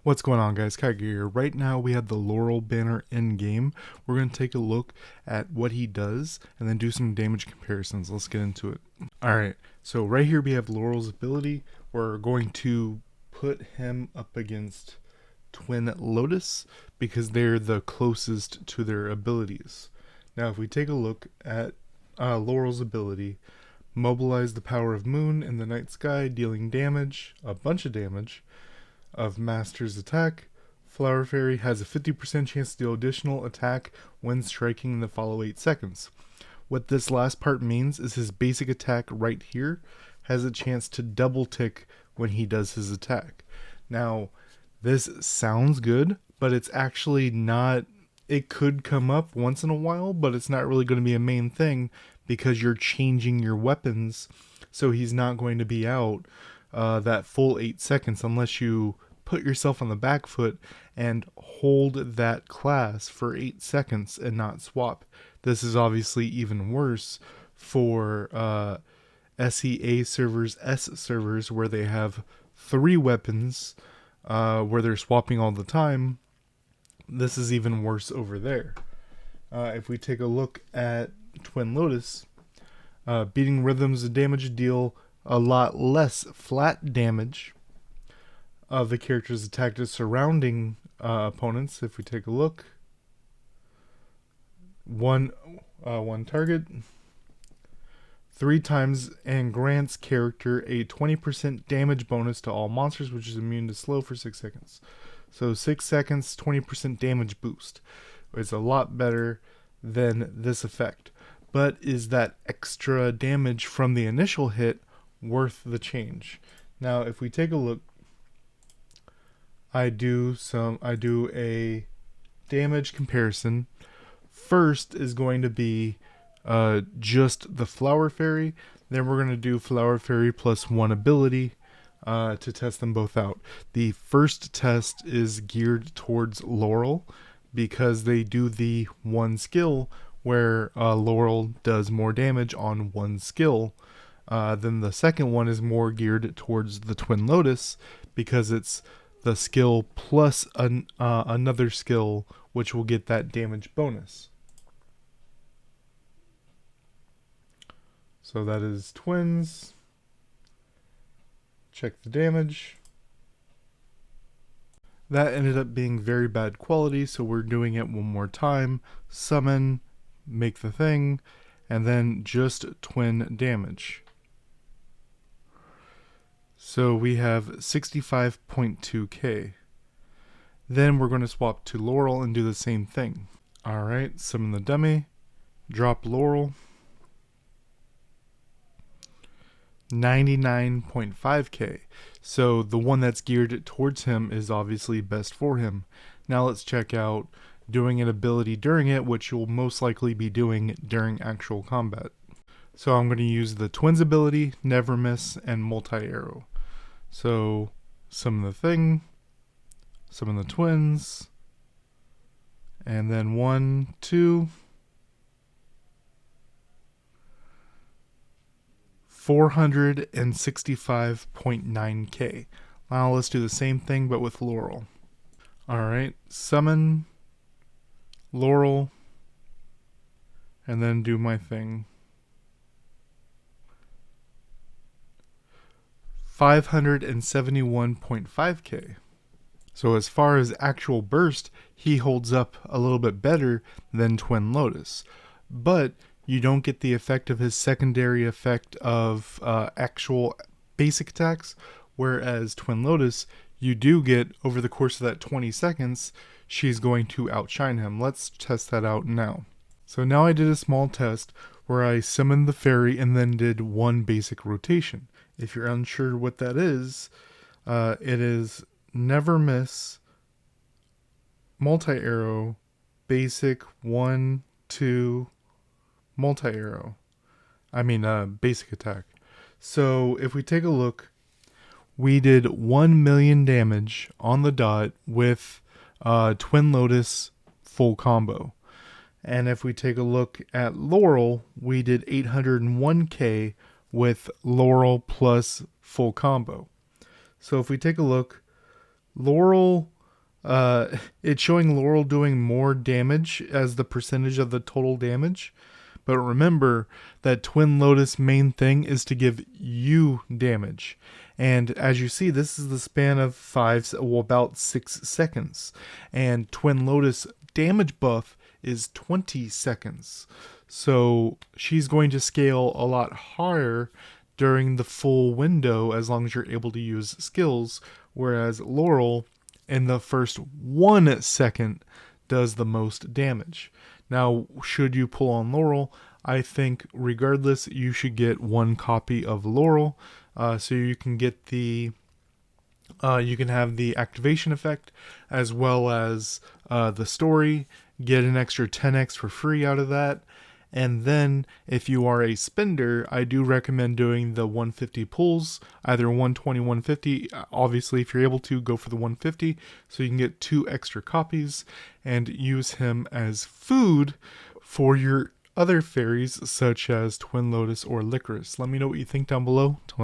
What's going on, guys? Kaiger here. Right now we have the Laurel banner in game. We're going to take a look at what he does and then do some damage comparisons. Let's get into it. Alright, so right here we have Laurel's ability. We're going to put him up against Twin Lotus because they're the closest to their abilities. Now if we take a look at Laurel's ability, mobilize the power of moon in the night sky, dealing damage, a bunch of damage, of Master's attack. Flower Fairy has a 50% chance to deal additional attack when striking in the follow 8 seconds. What this last part means is his basic attack right here has a chance to double tick when he does his attack. Now, this sounds good, but it's actually not. It could come up once in a while, but it's not really going to be a main thing because you're changing your weapons, so he's not going to be out that full 8 seconds unless you put yourself on the back foot and hold that class for 8 seconds and not swap. This is obviously even worse for SEA servers, S servers, where they have 3 weapons where they're swapping all the time. This is even worse over there. If we take a look at Twin Lotus, beating rhythms of damage deal a lot less flat damage of the character's attack to surrounding opponents. If we take a look, one target 3 times and grants character a 20% damage bonus to all monsters, which is immune to slow for 6 seconds. So 6 seconds, 20% damage boost. It's a lot better than this effect. But is that extra damage from the initial hit worth the change? Now, if we take a look, I do a damage comparison. First is going to be just the Flower Fairy. Then we're going to do Flower Fairy plus 1 ability to test them both out. The first test is geared towards Laurel because they do the 1 skill where Laurel does more damage on 1 skill. Then the second one is more geared towards the Twin Lotus because it's the skill plus another skill which will get that damage bonus. So that is twins. Check the damage. That ended up being very bad quality, so we're doing it one more time. Summon, make the thing, and then just twin damage. So we have 65.2k. Then we're going to swap to Laurel and do the same thing. Alright, summon the dummy, drop Laurel. 99.5k. So the one that's geared towards him is obviously best for him. Now let's check out doing an ability during it, which you'll most likely be doing during actual combat. So I'm going to use the Twins ability, Never Miss, and Multi-Arrow. So summon the thing, summon the twins, and then 1, 2, 465.9k. Now let's do the same thing but with Laurel. Alright, summon Laurel, and then do my thing. 571.5k. So as far as actual burst, he holds up a little bit better than Twin Lotus. But you don't get the effect of his secondary effect of actual basic attacks, whereas Twin Lotus, you do get, over the course of that 20 seconds, she's going to outshine him. Let's test that out now. So now I did a small test where I summoned the fairy and then did 1 basic rotation. If you're unsure what that is, it is Never Miss, Multi-Arrow, Basic, 1, 2, Multi-Arrow. Basic attack. So if we take a look, we did 1 million damage on the dot with Twin Lotus full combo. And if we take a look at Laurel, we did 801k with Laurel plus full combo. So if we take a look, Laurel it's showing Laurel doing more damage as the percentage of the total damage. But remember that Twin Lotus main thing is to give you damage. And as you see, this is the span of about 6 seconds. And Twin Lotus damage buff is 20 seconds. So she's going to scale a lot higher during the full window as long as you're able to use skills. Whereas Laurel, in the first 1 second, does the most damage. Now, should you pull on Laurel, I think regardless, you should get 1 copy of Laurel, so you can get you can have the activation effect as well as the story. Get an extra 10x for free out of that. And then, if you are a spender, I do recommend doing the 150 pulls, either 120, 150. Obviously, if you're able to, go for the 150 so you can get 2 extra copies and use him as food for your other fairies, such as Twin Lotus or Licorice. Let me know what you think down below.